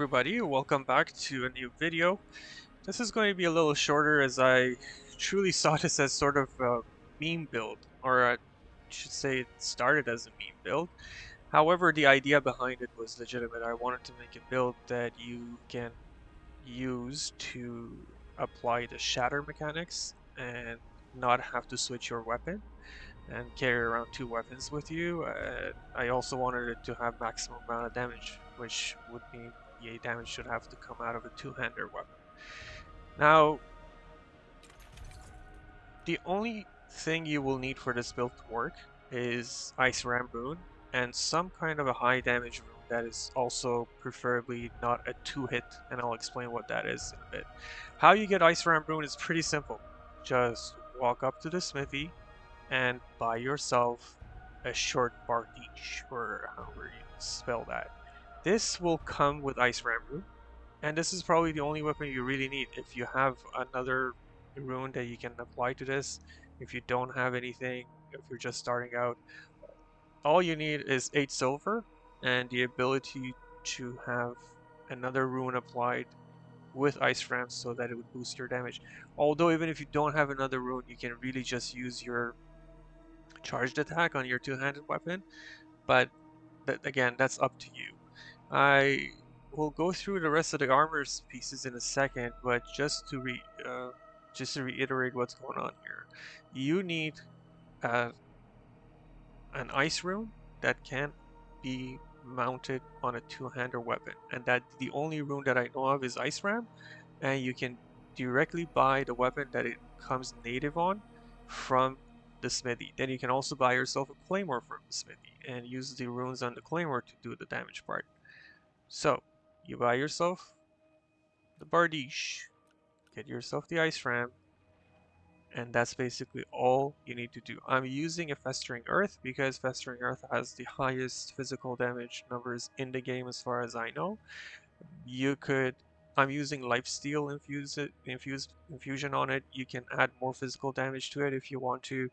everybody, welcome back to a new video. This is going to be a little shorter as I truly saw this as sort of a meme build, or I should say it started as a meme build. However, the idea behind it was legitimate. I wanted to make a build that you can use to apply the shatter mechanics and not have to switch your weapon and carry around two weapons with you. I also wanted it to have maximum amount of damage, which would mean the damage should have to come out of a two-hander weapon. Now, the only thing you will need for this build to work is Ice Ram Rune and some kind of a high damage rune that is also preferably not a two-hit, and I'll explain what that is in a bit. How you get Ice Ram Rune is pretty simple. Just walk up to the smithy and buy yourself a short bardiche, or however you spell that. This will come with Ice Ram Rune, and this is probably the only weapon you really need. If you have another rune that you can apply to this, if you don't have anything, if you're just starting out, all you need is 8 silver and the ability to have another rune applied with Ice Ram so that it would boost your damage. Although even if you don't have another rune, you can really just use your charged attack on your two-handed weapon, but again, that's up to you. I will go through the rest of the armor pieces in a second, but just to reiterate what's going on here, you need uh, an ice rune that can be mounted on a two-hander weapon, and that the only rune that I know of is Ice Ram, and you can directly buy the weapon that it comes native on from the smithy. Then you can also buy yourself a claymore from the smithy and use the runes on the claymore to do the damage part. So you buy yourself the bardiche, get yourself the Ice Ram, and that's basically all you need to do. I'm using a Festering Earth because Festering Earth has the highest physical damage numbers in the game as far as I know. I'm using Lifesteal infusion on it. You can add more physical damage to it if you want to.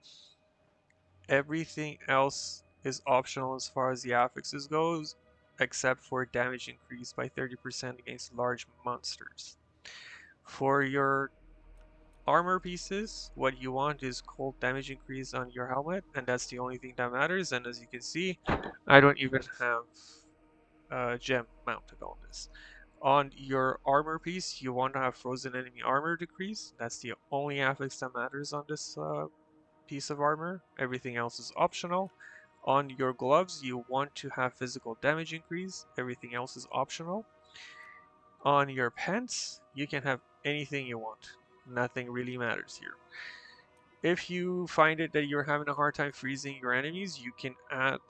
Everything else is optional as far as the affixes goes, except for damage increase by 30% against large monsters. For your armor pieces, what you want is cold damage increase on your helmet, and that's the only thing that matters. And as you can see, I don't even have a gem mounted on this. On your armor piece, you want to have frozen enemy armor decrease. That's the only affix that matters on this piece of armor. Everything else is optional. On your gloves, you want to have physical damage increase. Everything else is optional. On your pants, you can have anything you want. Nothing really matters here. If you find it that you're having a hard time freezing your enemies, you can add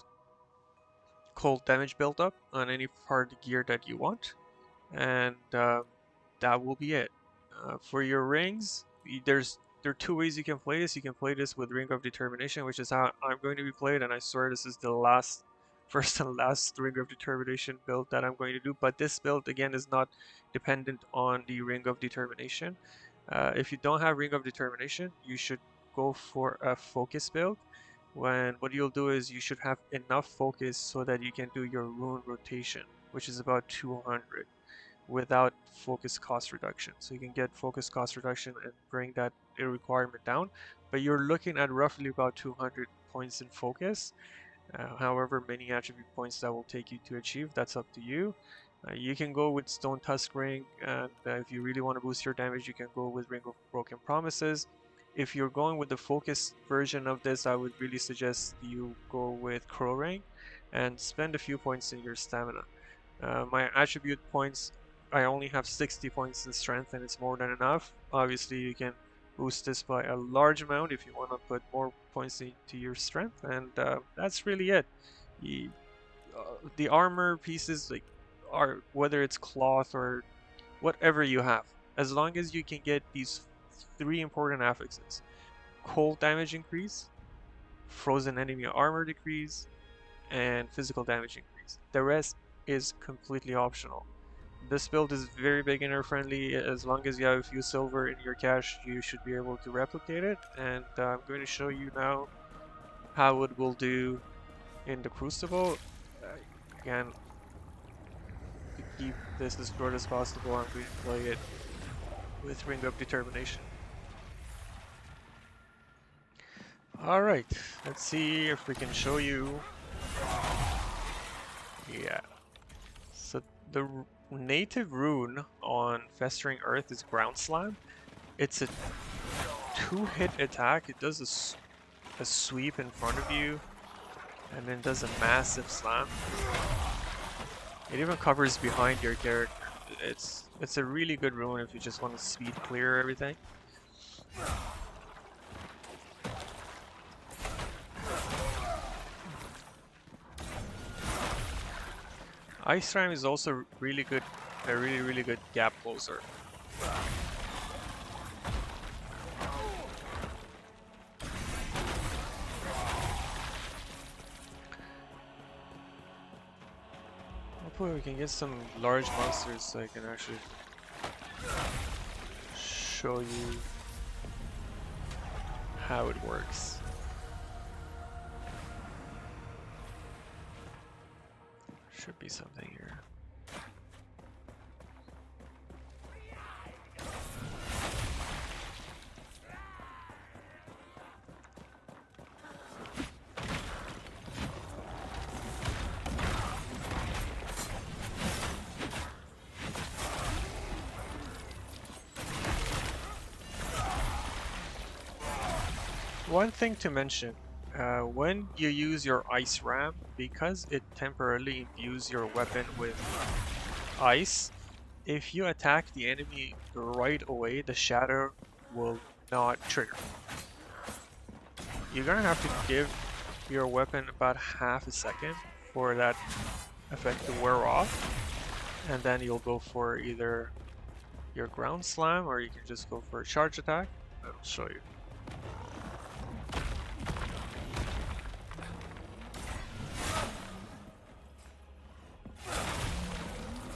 cold damage buildup on any part of the gear that you want, and that will be it. For your rings, there are two ways you can play this. You can play this with Ring of Determination, which is how I'm going to be played, and I swear this is the first and last Ring of Determination build that I'm going to do. But this build again is not dependent on the Ring of Determination. If you don't have Ring of Determination, you should go for a focus build. What you'll do is you should have enough focus so that you can do your rune rotation, which is about 200 without focus cost reduction. So you can get focus cost reduction and bring that requirement down, but you're looking at roughly about 200 points in focus. However many attribute points that will take you to achieve, that's up to you. You can go with Stone Tusk Ring, and if you really want to boost your damage, you can go with Ring of Broken Promises. If you're going with the focus version of this, I would really suggest you go with Crow Ring and spend a few points in your stamina. My attribute points, I only have 60 points in strength, and it's more than enough. Obviously, you can boost this by a large amount if you want to put more points into your strength, and that's really it. The armor pieces, are whether it's cloth or whatever you have, as long as you can get these three important affixes: cold damage increase, frozen enemy armor decrease, and physical damage increase. The rest is completely optional. This build is very beginner friendly. As long as you have a few silver in your cache, you should be able to replicate it, and I'm going to show you now how it will do in the Crucible. Again, keep this as short as possible, I'm going to play it with Ring of Determination. Alright, let's see if we can show you. Yeah. So the native rune on Festering Earth is Ground Slam. It's a 2-hit attack. It does a sweep in front of you and then does a massive slam. It even covers behind your character. It's a really good rune if you just want to speed clear everything. Ice Ram is also really good, a really good gap closer. Hopefully we can get some large monsters so I can actually show you how it works. Should be something here. One thing to mention, when you use your Ice Ram, because it temporarily imbues your weapon with ice, if you attack the enemy right away, the Shatter will not trigger. You're gonna have to give your weapon about half a second for that effect to wear off, and then you'll go for either your Ground Slam or you can just go for a charge attack. I'll show you.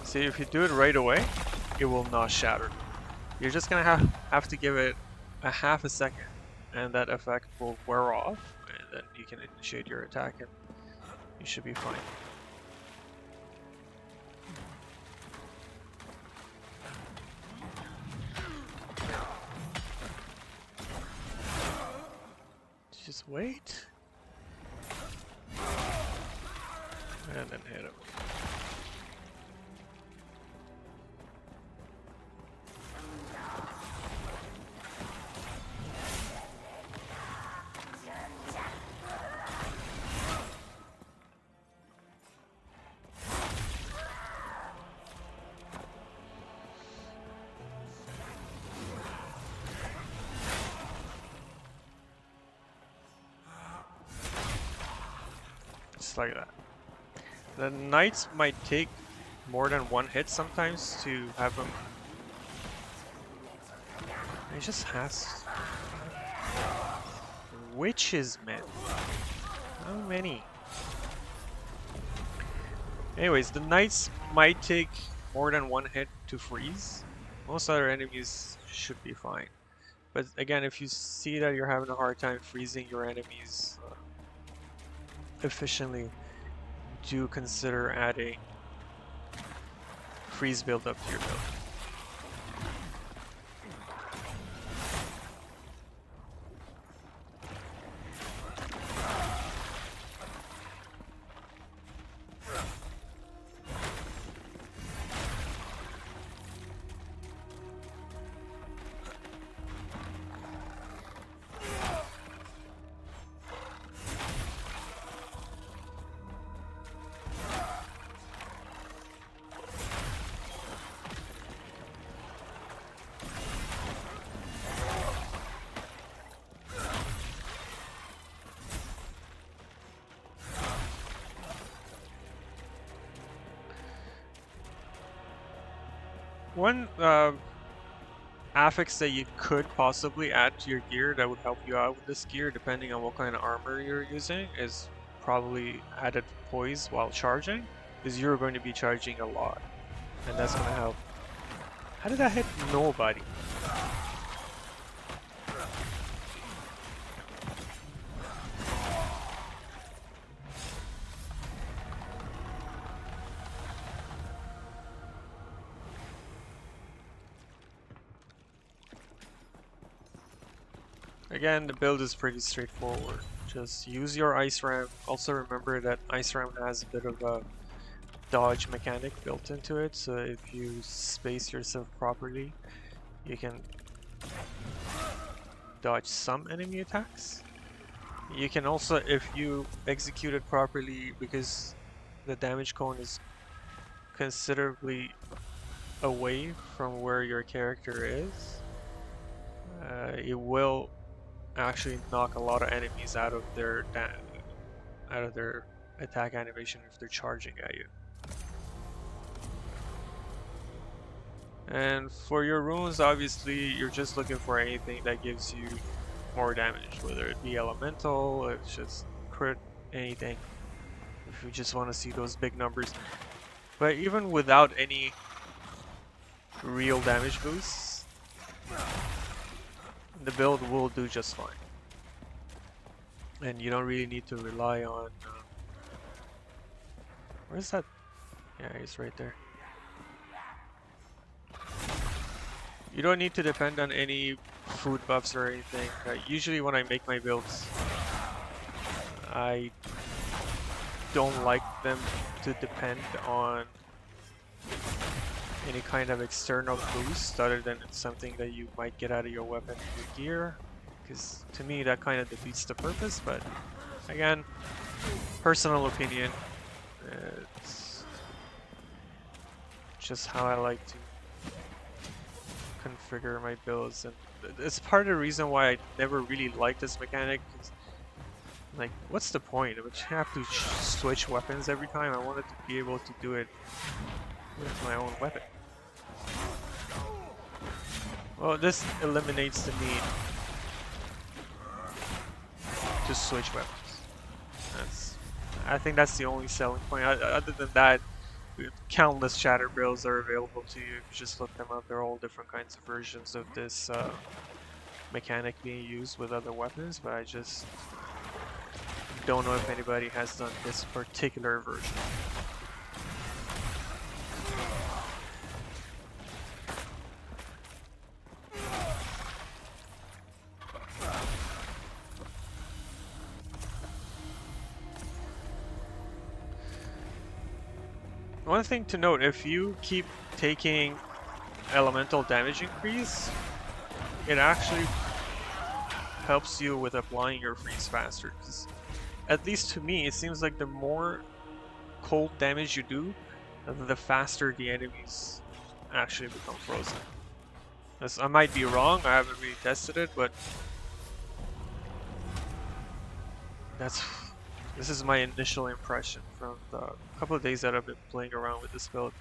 See, if you do it right away, it will not shatter. You're just gonna have to give it a half a second, and that effect will wear off, and then you can initiate your attack, and you should be fine. Just wait, and then hit him. Just like that. The knights might take more than one hit sometimes to have them. It just has witches, man. How many? Anyways, the knights might take more than one hit to freeze. Most other enemies should be fine. But again, if you see that you're having a hard time freezing your enemies efficiently, do consider adding freeze build up to your build. One affix that you could possibly add to your gear that would help you out with this gear, depending on what kind of armor you're using, is probably added poise while charging, because you're going to be charging a lot, and that's going to help. How did that hit nobody? Again, the build is pretty straightforward. Just use your Ice Ram. Also remember that Ice Ram has a bit of a dodge mechanic built into it, so if you space yourself properly, you can dodge some enemy attacks. You can also, if you execute it properly, because the damage cone is considerably away from where your character is, it will actually knock a lot of enemies out of their attack animation if they're charging at you. And for your runes, obviously, you're just looking for anything that gives you more damage, whether it be elemental, it's just crit, anything. If you just want to see those big numbers. But even without any real damage boosts, the build will do just fine. And you don't really need to rely on... where's that? Yeah, he's right there. You don't need to depend on any food buffs or anything. Usually when I make my builds, I don't like them to depend on any kind of external boost other than it's something that you might get out of your weapon and your gear, because to me that kind of defeats the purpose. But again, personal opinion, it's just how I like to configure my builds, and it's part of the reason why I never really liked this mechanic. Like, what's the point? But you have to switch weapons every time. I wanted to be able to do it with my own weapon. Well, this eliminates the need to switch weapons. I think that's the only selling point. Other than that, countless Shatter builds are available to you. If you just look them up, they're all different kinds of versions of this mechanic being used with other weapons, but I just don't know if anybody has done this particular version. One thing to note, if you keep taking elemental damage increase, it actually helps you with applying your freeze faster. 'Cause at least to me, it seems like the more cold damage you do, the faster the enemies actually become frozen. I might be wrong, I haven't really tested it, but this is my initial impression from the couple of days that I've been playing around with this build.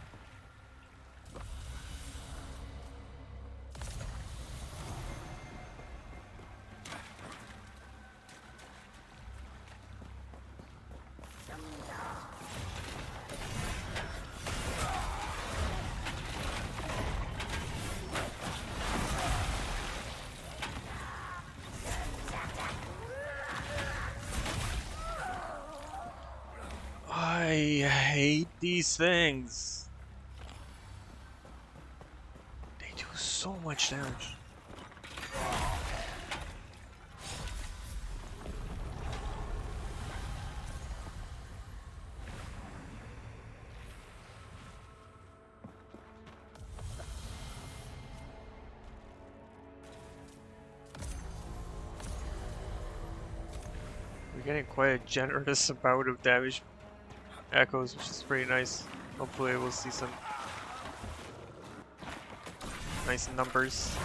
I hate these things. They do so much damage. We're getting quite a generous amount of damage echoes, which is pretty nice. Hopefully we'll see some nice numbers.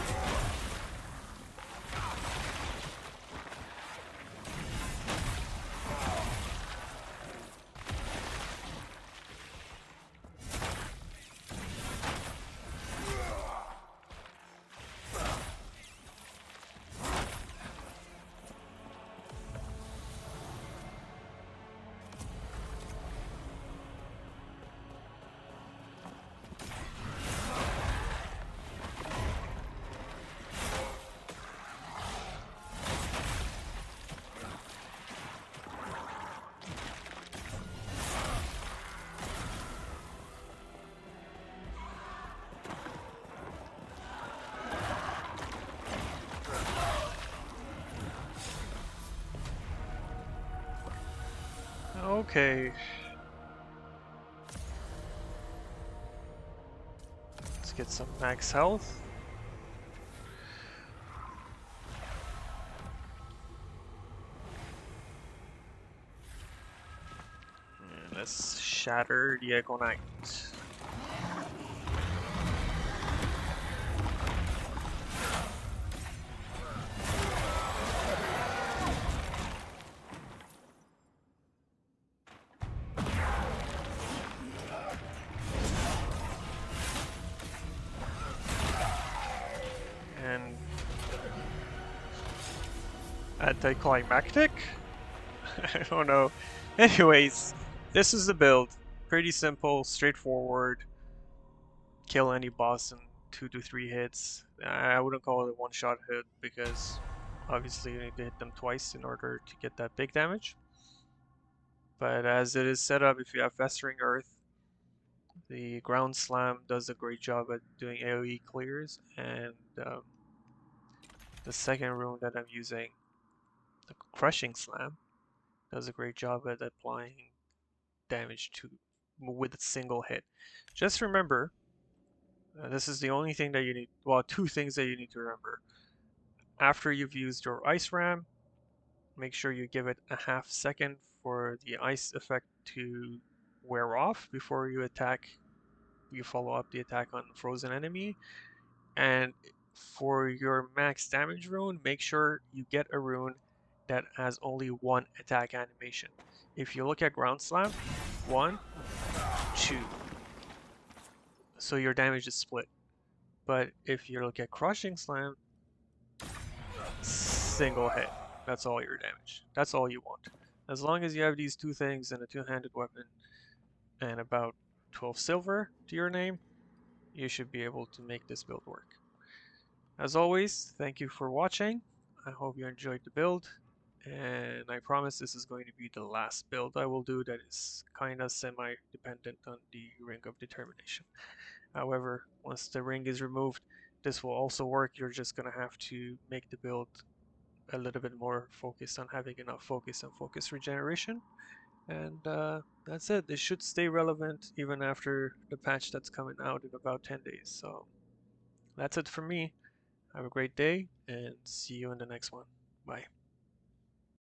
Okay. Let's get some max health. And let's shatter the Echo Knight. And anticlimactic? I don't know. Anyways, this is the build. Pretty simple, straightforward. Kill any boss in 2 to 3 hits. I wouldn't call it a one-shot hit because obviously you need to hit them twice in order to get that big damage. But as it is set up, if you have Festering Earth, the Ground Slam does a great job at doing AoE clears, and the second rune that I'm using, the Crushing Slam, does a great job at applying damage to with a single hit. Just remember, this is the only thing that you need, well, two things that you need to remember. After you've used your Ice Ram, make sure you give it a half second for the ice effect to wear off before you attack. You follow up the attack on frozen enemy. And for your max damage rune, make sure you get a rune that has only one attack animation. If you look at Ground Slam, 1, 2. So your damage is split. But if you look at Crushing Slam, single hit. That's all your damage. That's all you want. As long as you have these two things and a two-handed weapon and about 12 silver to your name, you should be able to make this build work. As always, thank you for watching. I hope you enjoyed the build, and I promise this is going to be the last build I will do that is kinda semi-dependent on the Ring of Determination. However, once the ring is removed, this will also work. You're just gonna have to make the build a little bit more focused on having enough focus and focus regeneration. And that's it. It should stay relevant even after the patch that's coming out in about 10 days. So that's it for me. Have a great day and see you in the next one. Bye.